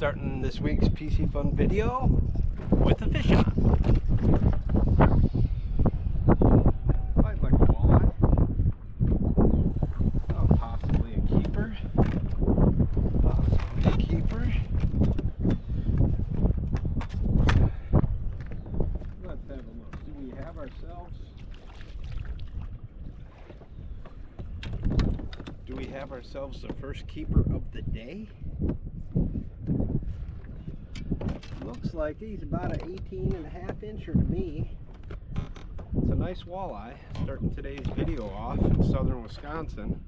Starting this week's Piscifun video with a fish on. I'd like a walleye. Oh, possibly a keeper. Possibly a keeper. Let's have a look. Do we have ourselves the first keeper of the day? Looks like he's about an 18.5-incher to me. It's a nice walleye. Starting today's video off in southern Wisconsin.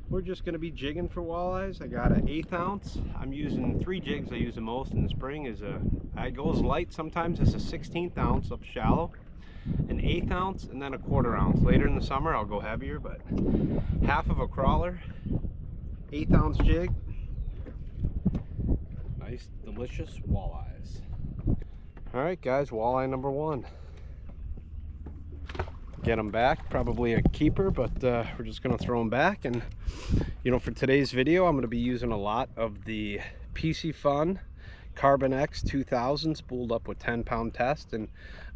We're just going to be jigging for walleyes. I got an 1/8 ounce. I'm using 3 jigs. I use the most in the spring. I go as light sometimes as a 1/16 ounce up shallow, an 1/8 ounce, and then a 1/4 ounce. Later in the summer I'll go heavier, but half of a crawler, 1/8 ounce jig. Nice, delicious walleyes. Alright guys, walleye number 1. Get them back, probably a keeper, but we're just going to throw them back. And you know, for today's video I'm going to be using a lot of the Piscifun Carbon X 2000 spooled up with 10-pound test and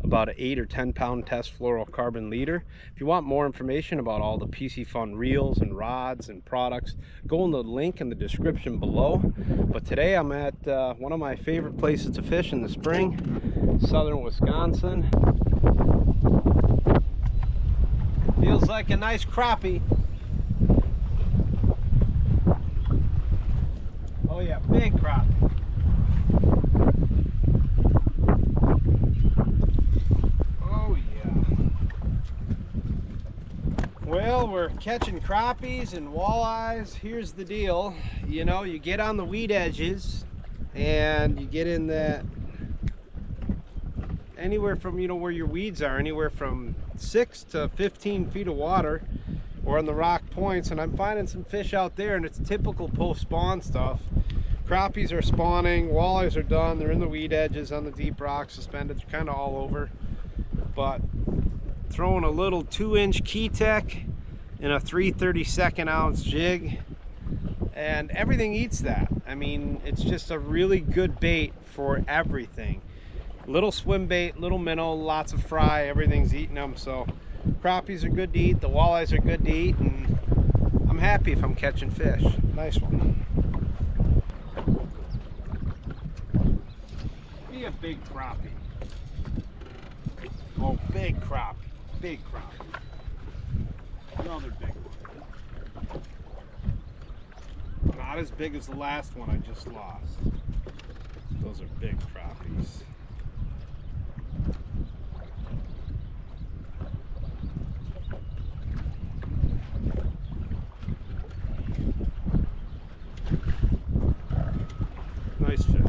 about an 8 or 10-pound test fluorocarbon leader. If you want more information about all the Piscifun reels and rods and products, go in the link in the description below. But today I'm at one of my favorite places to fish in the spring, southern Wisconsin. Feels like a nice crappie. Oh yeah, big crappie. Well, we're catching crappies and walleyes. Here's the deal. You know, you get on the weed edges and you get in that anywhere from, you know, where your weeds are, anywhere from 6 to 15 feet of water or on the rock points, and I'm finding some fish out there, and it's typical post-spawn stuff. Crappies are spawning, walleyes are done, they're in the weed edges on the deep rocks, suspended, they're kind of all over. But throwing a little 2-inch Key-Tech in a 3/32 ounce jig, and everything eats that. I mean, it's just a really good bait for everything. Little swim bait, little minnow, lots of fry, everything's eating them. So crappies are good to eat, the walleyes are good to eat, and I'm happy if I'm catching fish. Nice one. Be a big crappie. Oh, big crappie. Big crappie. Another big one. Not as big as the last one I just lost. Those are big crappies. Nice fish.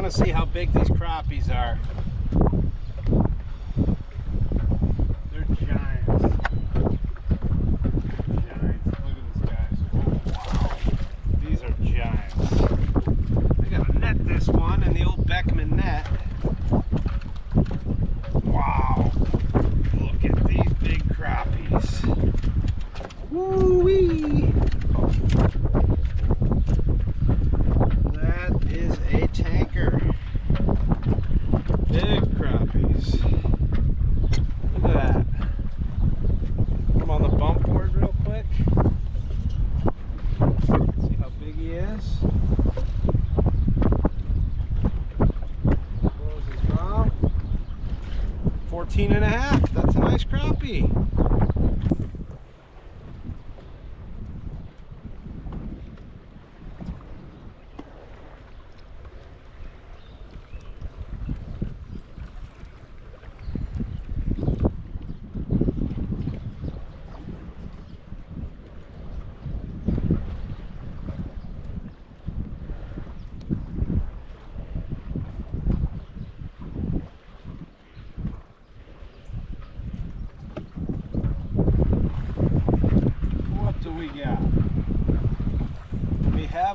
See how big these crappies are. They're giants. Giants. Look at this, guys. Oh, wow. These are giants. I gotta net this one in the old Beckman net. Wow. Look at these big crappies. Woo-wee. That is a tanker. Big crappies. Look at that. Come on the bump board real quick. See how big he is. Close his mouth. 14.5. That's a nice crappie.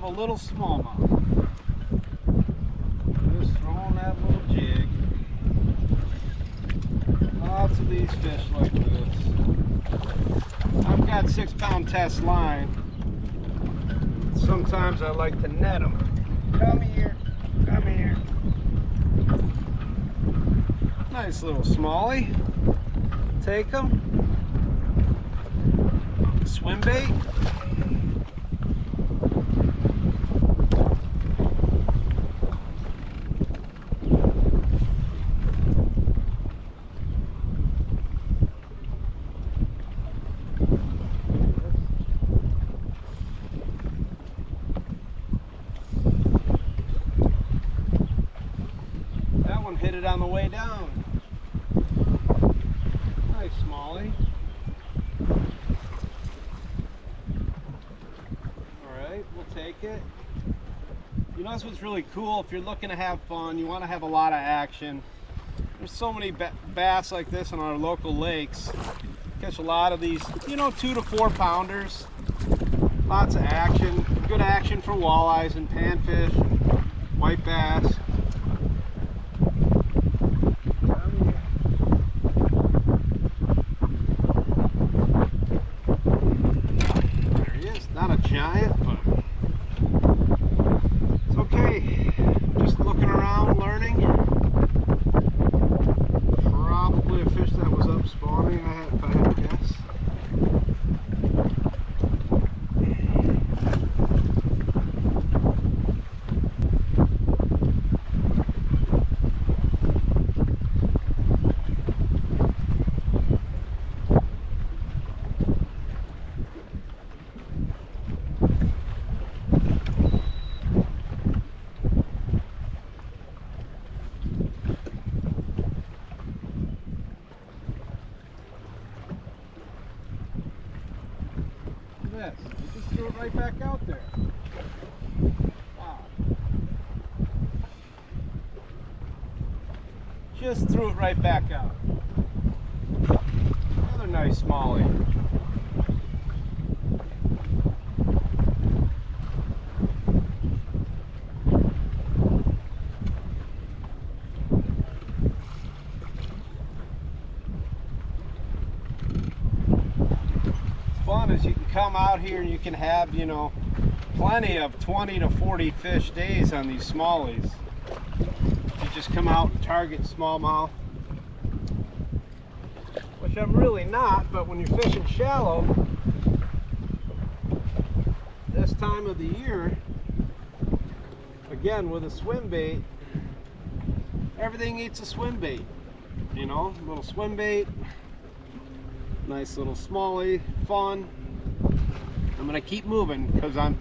have a little smallmouth. Just throwing that little jig. Lots of these fish like this. I've got 6-pound test line. Sometimes I like to net them. Come here, come here. Nice little smallie. Take them. Swim bait. That one hit it on the way down. Nice smallie. Alright, we'll take it. You know, that's what's really cool. If you're looking to have fun, you want to have a lot of action. There's so many bass like this in our local lakes. Catch a lot of these, you know, 2 to 4 pounders. Lots of action. Good action for walleyes and panfish, white bass. Not a giant, but it's okay. Just looking around, learning. Probably a fish that was up spawning, if I had to guess. This. I just threw it right back out there. Wow. Just threw it right back out. Another nice smallie. Is you can come out here and you can have, you know, plenty of 20 to 40 fish days on these smallies. You just come out and target smallmouth, which I'm really not, but when you're fishing shallow this time of the year, again with a swim bait, everything eats a swim bait, you know, a little swim bait. Nice little smallie, fun. I'm gonna keep moving because I'm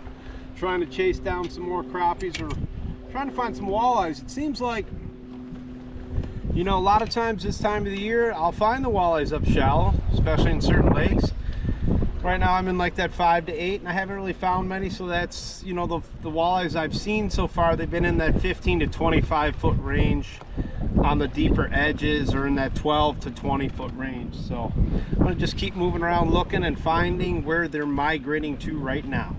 trying to chase down some more crappies or trying to find some walleyes. It seems like, you know, a lot of times this time of the year I'll find the walleyes up shallow, especially in certain lakes. Right now I'm in like that 5 to 8 and I haven't really found many, so that's, you know, the walleyes I've seen so far, they've been in that 15 to 25 foot range on the deeper edges, or in that 12 to 20 foot range. So I'm gonna just keep moving around looking and finding where they're migrating to right now.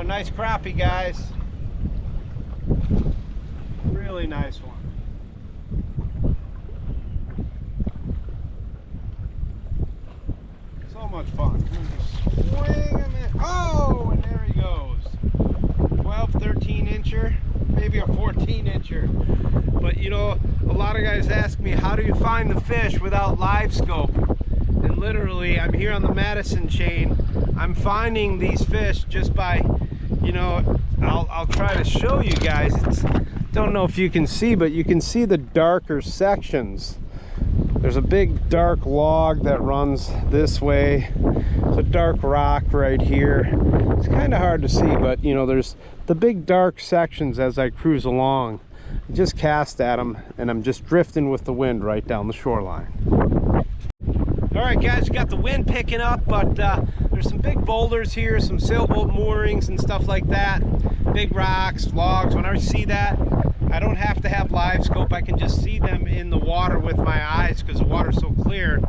Nice crappie, guys. Really nice one. So much fun. Swing him in. Oh, and there he goes. 12, 13 incher, maybe a 14 incher. But you know, a lot of guys ask me, how do you find the fish without live scope? And literally, I'm here on the Madison chain. I'm finding these fish just by, you know, I'll try to show you guys. Don't know if you can see, but you can see the darker sections There's a big dark log that runs this way. There's a dark rock right here. It's kind of hard to see, but you know, there's the big dark sections as I cruise along. I just cast at them and I'm just drifting with the wind right down the shoreline. All right guys, we got the wind picking up, but there's some big boulders here, some sailboat moorings and stuff like that. Big rocks, logs. When I see that, I don't have to have live scope. I can just see them in the water with my eyes because the water's so clear.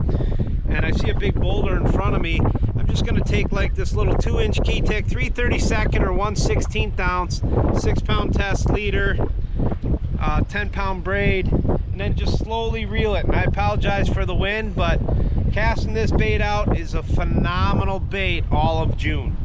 And I see a big boulder in front of me. I'm just going to take like this little 2-inch key tick, 3/32 or 1/16 ounce, 6-pound test leader, 10-pound braid, and then just slowly reel it. And I apologize for the wind, but casting this bait out is a phenomenal bait all of June.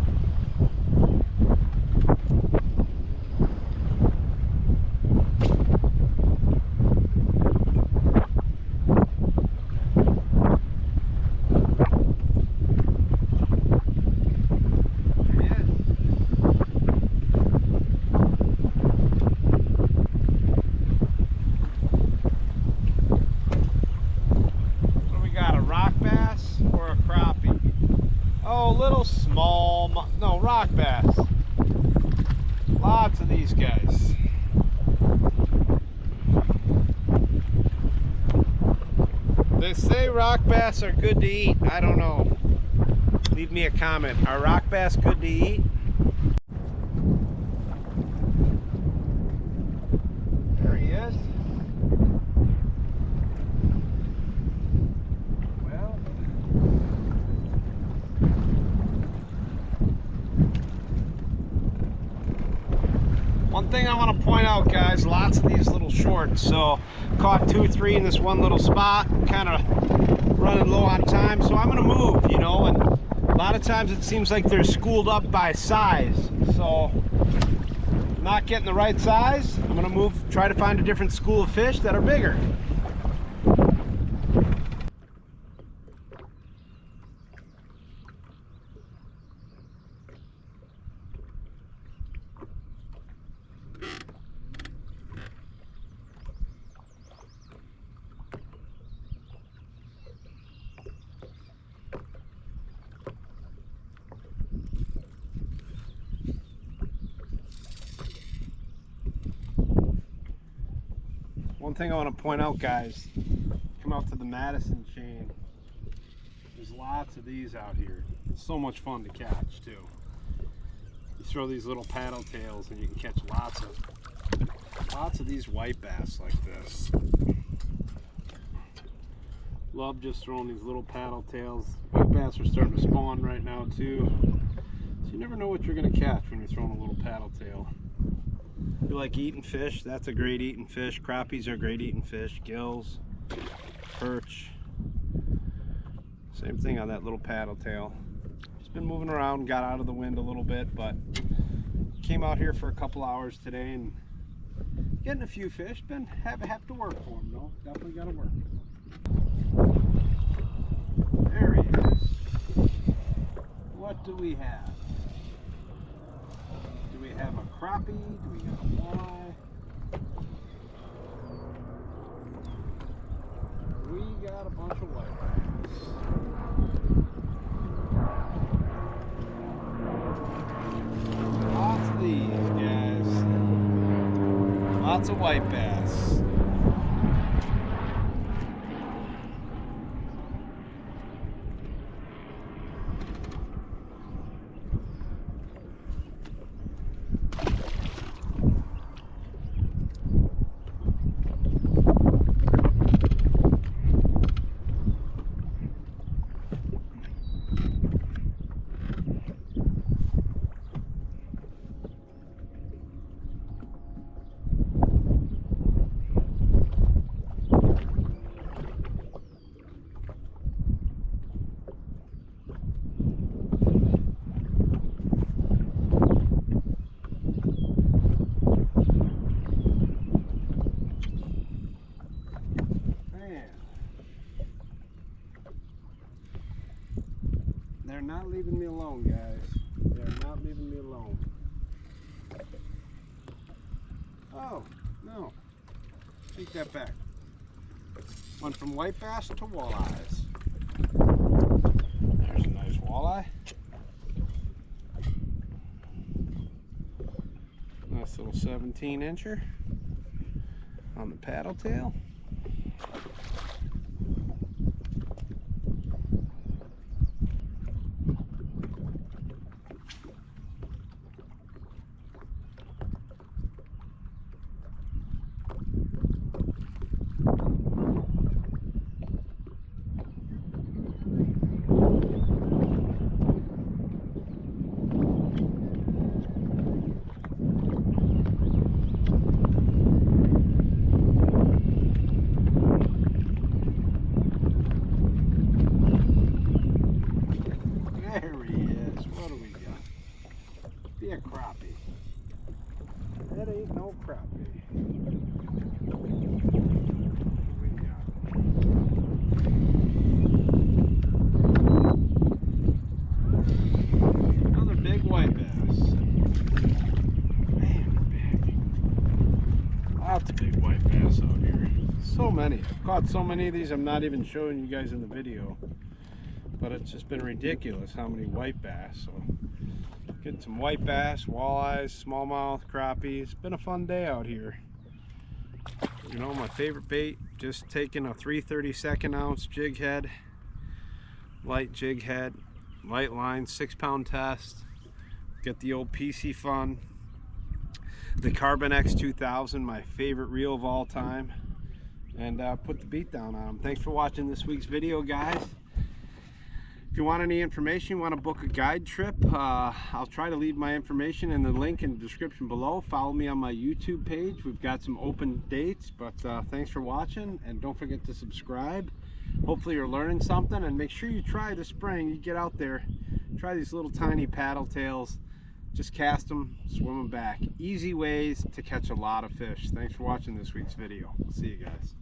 Rock bass. Lots of these guys. They say rock bass are good to eat. I don't know. Leave me a comment. Are rock bass good to eat? There he is. One thing I want to point out, guys, lots of these little shorts. So caught 2 or 3 in this one little spot, kind of running low on time, so I'm going to move, you know, and a lot of times it seems like they're schooled up by size. So I'm not getting the right size. I'm going to move, try to find a different school of fish that are bigger. One thing I want to point out, guys, come out to the Madison chain. There's lots of these out here. It's so much fun to catch too. You throw these little paddle tails and you can catch lots of these white bass like this. Love just throwing these little paddle tails. White bass are starting to spawn right now too. So you never know what you're going to catch when you're throwing a little paddle tail. You like eating fish? That's a great eating fish. Crappies are great eating fish. Gills, perch. Same thing on that little paddle tail. Just been moving around, got out of the wind a little bit, but came out here for a couple hours today and getting a few fish. Been have to work for them though. Definitely got to work. There he is. What do we have? Do we have a crappie? Do we have a walleye? We got a bunch of whitebass. Lots of these guys. Lots of white bass. They're not leaving me alone, guys. They're not leaving me alone. Oh, no. Take that back. Went from white bass to walleyes. There's a nice walleye. Nice little 17-incher on the paddle tail. There he is. What do we got? Be a crappie. That ain't no crappie. What do we got? Another big white bass. Man, big. Lots of big white bass out here. So many. I've caught so many of these I'm not even showing you guys in the video. But it's just been ridiculous how many white bass. So getting some white bass, walleyes, smallmouth, crappies. It's been a fun day out here. You know, my favorite bait, just taking a 3/32 ounce jig head, light jig head, light line, 6-pound test. Get the old Piscifun, the Carbon X 2000, my favorite reel of all time, and put the beat down on them. Thanks for watching this week's video, guys. If you want any information, you want to book a guide trip, I'll try to leave my information in the link in the description below. Follow me on my YouTube page. We've got some open dates, but thanks for watching, and don't forget to subscribe. Hopefully you're learning something, and make sure you try this spring. You get out there, try these little tiny paddle tails, just cast them, swim them back. Easy ways to catch a lot of fish. Thanks for watching this week's video. See you guys.